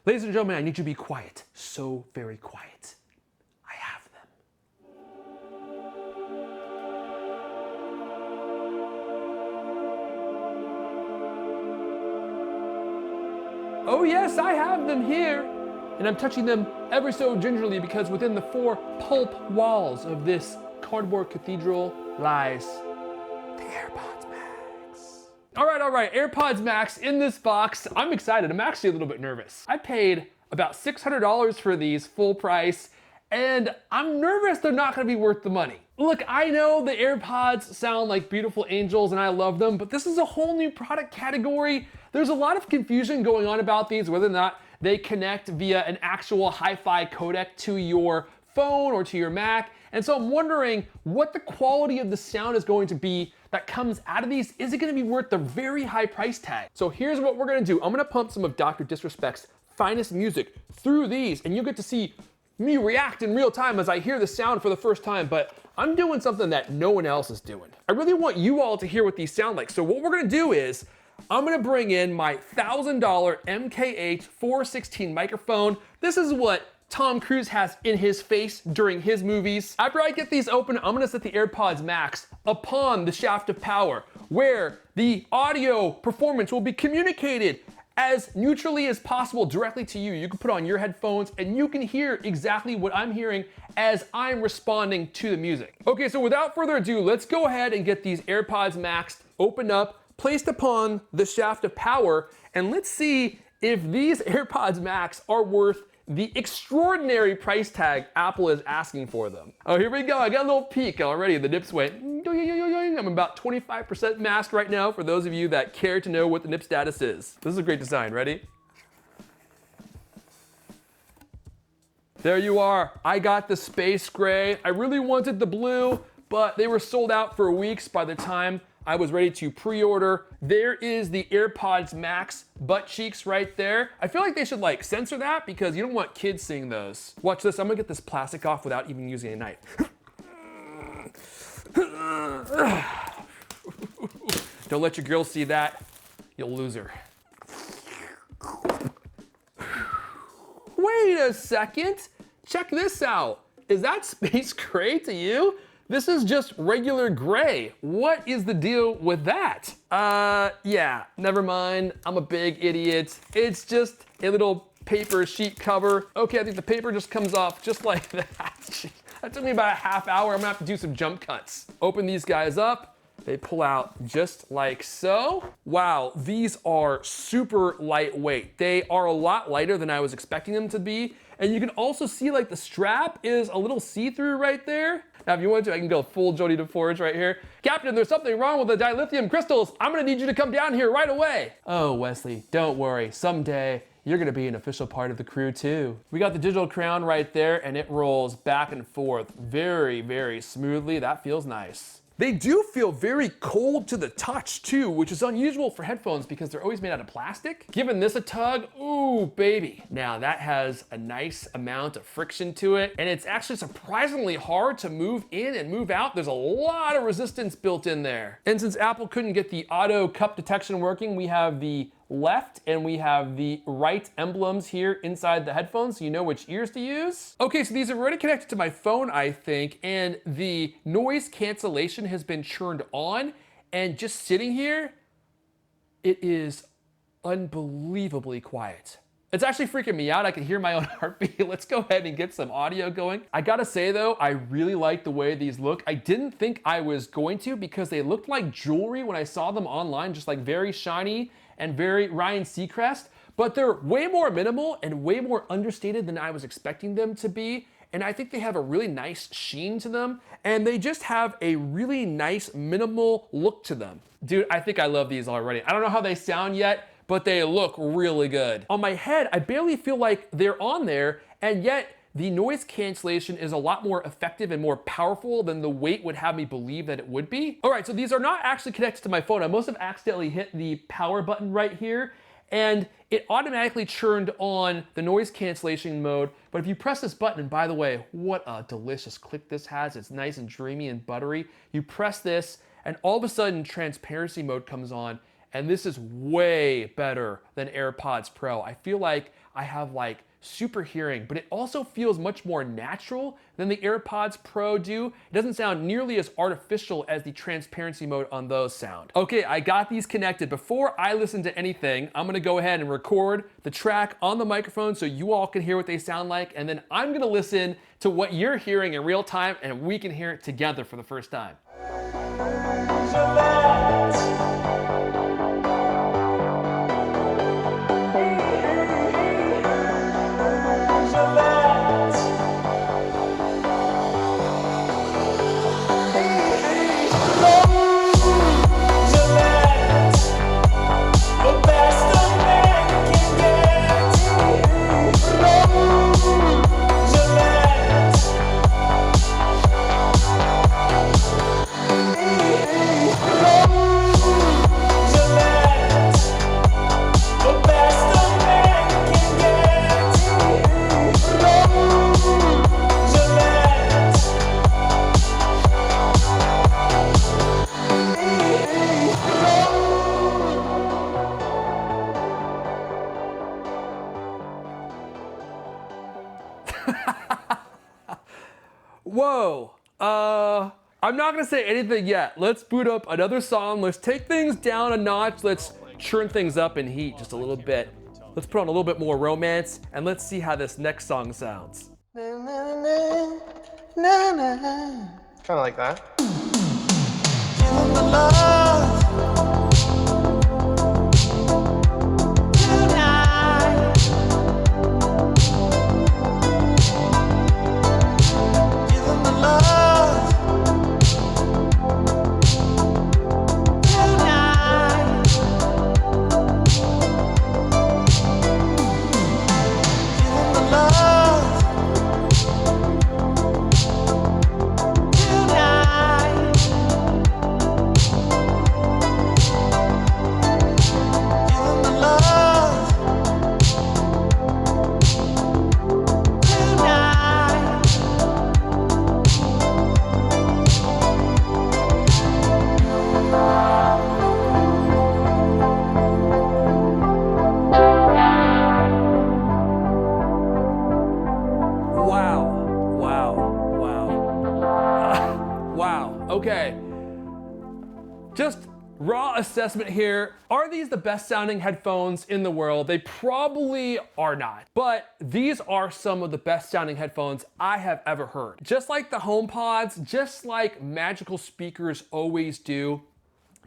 Ladies and gentlemen, I need you to be quiet. So very quiet. I have them. Oh yes, I have them here. And I'm touching them ever so gingerly because within the four pulp walls of this cardboard cathedral lies the AirPods Max. All right, AirPods Max in this box. I'm excited. I'm actually a little bit nervous. I paid about $600 for these full price, and I'm nervous they're not gonna be worth the money. Look, I know the AirPods sound like beautiful angels and I love them, but this is a whole new product category. There's a lot of confusion going on about these, whether or not they connect via an actual hi-fi codec to your phone or to your Mac. And so I'm wondering what the quality of the sound is going to be that comes out of these. Is it gonna be worth the very high price tag? So here's what we're gonna do. I'm gonna pump some of Dr. Disrespect's finest music through these, and you'll get to see me react in real time as I hear the sound for the first time, but I'm doing something that no one else is doing. I really want you all to hear what these sound like. So what we're gonna do is, I'm gonna bring in my $1,000 MKH 416 microphone. This is what Tom Cruise has in his face during his movies. After I get these open, I'm gonna set the AirPods Max upon the shaft of power, where the audio performance will be communicated as neutrally as possible directly to you. You can put on your headphones and you can hear exactly what I'm hearing as I'm responding to the music. Okay, so without further ado, let's go ahead and get these AirPods Max opened up, placed upon the shaft of power, and let's see if these AirPods Max are worth the extraordinary price tag Apple is asking for them. Oh, here we go. I got a little peek already. The nips went. I'm about 25% masked right now for those of you that care to know what the nip status is. This is a great design. Ready? There you are. I got the space gray. I really wanted the blue, but they were sold out for weeks by the time I was ready to pre-order. There is the AirPods Max butt cheeks right there. I feel like they should like censor that because you don't want kids seeing those. Watch this, I'm gonna get this plastic off without even using a knife. Don't let your girl see that, you'll lose her. Wait a second, check this out. Is that space gray to you? This is just regular gray. What is the deal with that? Yeah, never mind. I'm a big idiot. It's just a little paper sheet cover. Okay, I think the paper just comes off just like that. That took me about a half hour. I'm gonna have to do some jump cuts. Open these guys up. They pull out just like so. Wow, these are super lightweight. They are a lot lighter than I was expecting them to be. And you can also see like the strap is a little see-through right there. Now, if you want to, I can go full Jody DeForge right here. Captain, there's something wrong with the dilithium crystals. I'm gonna need you to come down here right away. Oh, Wesley, don't worry. Someday, you're gonna be an official part of the crew too. We got the digital crown right there and it rolls back and forth very, very smoothly. That feels nice. They do feel very cold to the touch too, which is unusual for headphones because they're always made out of plastic. Giving this a tug, ooh, baby. Now that has a nice amount of friction to it, and it's actually surprisingly hard to move in and move out. There's a lot of resistance built in there. And since Apple couldn't get the auto cup detection working, we have the left and we have the right emblems here inside the headphones so you know which ears to use. Okay, so these are already connected to my phone, I think, and the noise cancellation has been turned on, and just sitting here, it is unbelievably quiet. It's actually freaking me out. I can hear my own heartbeat. Let's go ahead and get some audio going. I gotta say though, I really like the way these look. I didn't think I was going to because they looked like jewelry when I saw them online, just like very shiny and very Ryan Seacrest, but they're way more minimal and way more understated than I was expecting them to be. And I think they have a really nice sheen to them, and they just have a really nice minimal look to them. Dude, I think I love these already. I don't know how they sound yet, but they look really good. On my head, I barely feel like they're on there, and yet the noise cancellation is a lot more effective and more powerful than the weight would have me believe that it would be. All right, so these are not actually connected to my phone. I must have accidentally hit the power button right here, and it automatically turned on the noise cancellation mode. But if you press this button, and by the way, what a delicious click this has. It's nice and dreamy and buttery. You press this, and all of a sudden transparency mode comes on, and this is way better than AirPods Pro. I feel like I have like super hearing, but it also feels much more natural than the AirPods Pro do. It doesn't sound nearly as artificial as the transparency mode on those sound. Okay, I got these connected. Before I listen to anything, I'm gonna go ahead and record the track on the microphone so you all can hear what they sound like, and then I'm gonna listen to what you're hearing in real time, and we can hear it together for the first time. Whoa, I'm not gonna say anything yet. Let's boot up another song. Let's take things down a notch. Let's churn things up in heat just a little bit. Let's put on a little bit more romance, and let's see how this next song sounds. Kind of like that. Okay, just raw assessment here. Are these the best sounding headphones in the world? They probably are not, but these are some of the best sounding headphones I have ever heard. Just like the HomePods, just like magical speakers always do,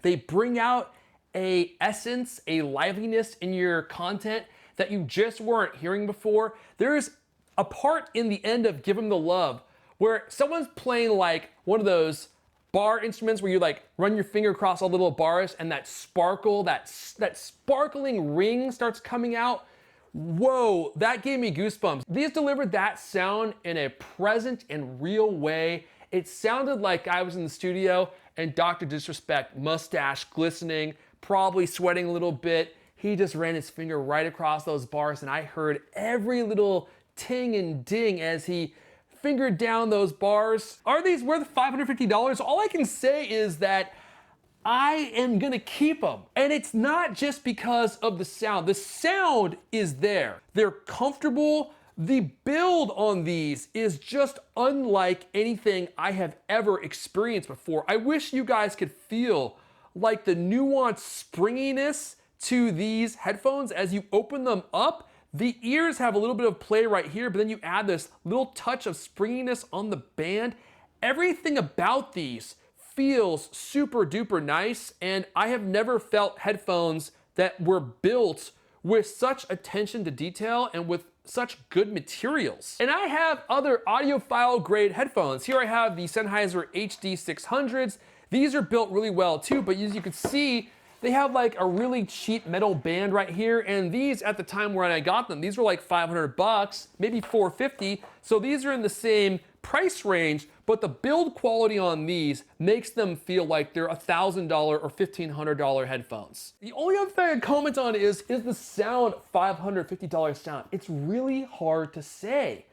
they bring out a essence, a liveliness in your content that you just weren't hearing before. There's a part in the end of Give 'Em the Love where someone's playing like one of those bar instruments where you like run your finger across all the little bars and that sparkle, that sparkling ring starts coming out. Whoa, that gave me goosebumps. These delivered that sound in a present and real way. It sounded like I was in the studio and Dr. Disrespect, mustache glistening, probably sweating a little bit. He just ran his finger right across those bars and I heard every little ting and ding as he fingered down those bars. Are these worth $550? All I can say is that I am gonna keep them. And it's not just because of the sound. The sound is there. They're comfortable. The build on these is just unlike anything I have ever experienced before. I wish you guys could feel like the nuanced springiness to these headphones as you open them up. The ears have a little bit of play right here, but then you add this little touch of springiness on the band. Everything about these feels super duper nice, and I have never felt headphones that were built with such attention to detail and with such good materials. And I have other audiophile grade headphones. Here I have the Sennheiser HD600s. These are built really well too, but as you can see, they have like a really cheap metal band right here, and these at the time when I got them, these were like $500, maybe $450. So these are in the same price range, but the build quality on these makes them feel like they're $1,000 or $1,500 headphones. The only other thing I comment on is the sound $550 sound? It's really hard to say.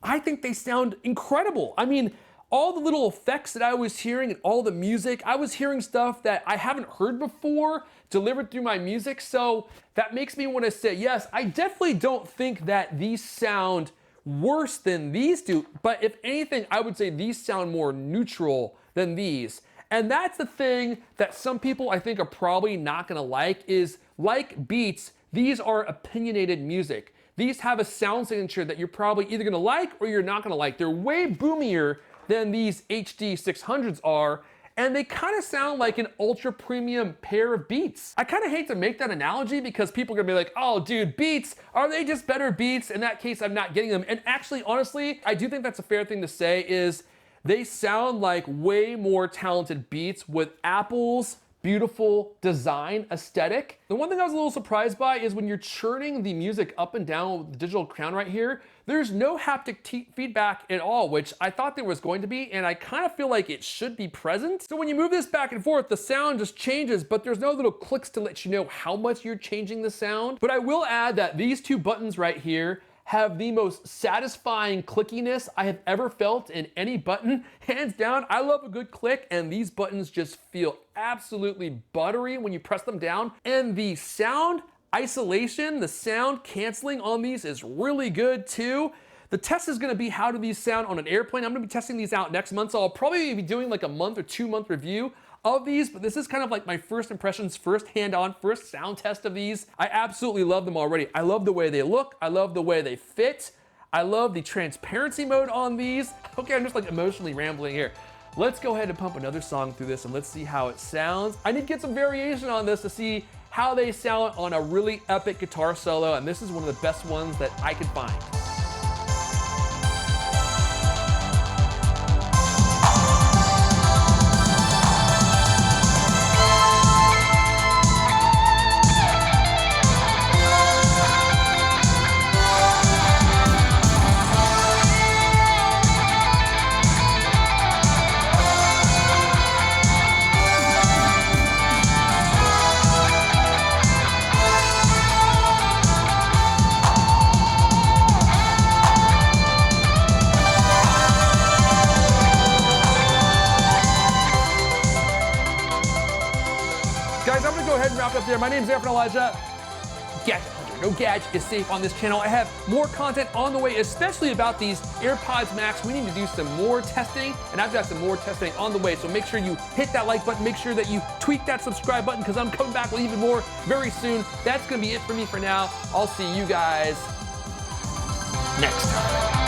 I think they sound incredible. I mean, all the little effects that I was hearing and all the music, I was hearing stuff that I haven't heard before delivered through my music. So that makes me want to say, yes, I definitely don't think that these sound worse than these do. But if anything, I would say these sound more neutral than these. And that's the thing that some people I think are probably not gonna like is, like Beats, these are opinionated music. These have a sound signature that you're probably either gonna like or you're not gonna like. They're way boomier than these HD 600s are, and they kind of sound like an ultra premium pair of Beats. I kind of hate to make that analogy because people are gonna be like, oh dude, Beats, are they just better Beats? In that case, I'm not getting them. And actually, honestly, I do think that's a fair thing to say is they sound like way more talented Beats with Apple's beautiful design aesthetic. The one thing I was a little surprised by is when you're churning the music up and down with the digital crown right here, there's no haptic feedback at all, which I thought there was going to be, and I kind of feel like it should be present. So when you move this back and forth, the sound just changes, but there's no little clicks to let you know how much you're changing the sound. But I will add that these two buttons right here have the most satisfying clickiness I have ever felt in any button. Hands down, I love a good click, and these buttons just feel absolutely buttery when you press them down. And the sound isolation, the sound canceling on these is really good too. The test is gonna be how do these sound on an airplane. I'm gonna be testing these out next month, so I'll probably be doing like a month or 2 month review of these, but this is kind of like my first impressions, first sound test of these. I absolutely love them already. I love the way they look. I love the way they fit. I love the transparency mode on these. Okay, I'm just like emotionally rambling here. Let's go ahead and pump another song through this and let's see how it sounds. I need to get some variation on this to see how they sound on a really epic guitar solo, and this is one of the best ones that I could find. Guys, I'm gonna go ahead and wrap it up there. My name's Erfon Elijah. Gadget Hunter. No gadget is safe on this channel. I have more content on the way, especially about these AirPods Max. We need to do some more testing, and I've got some more testing on the way. So make sure you hit that like button. Make sure that you tweak that subscribe button because I'm coming back with even more very soon. That's gonna be it for me for now. I'll see you guys next time.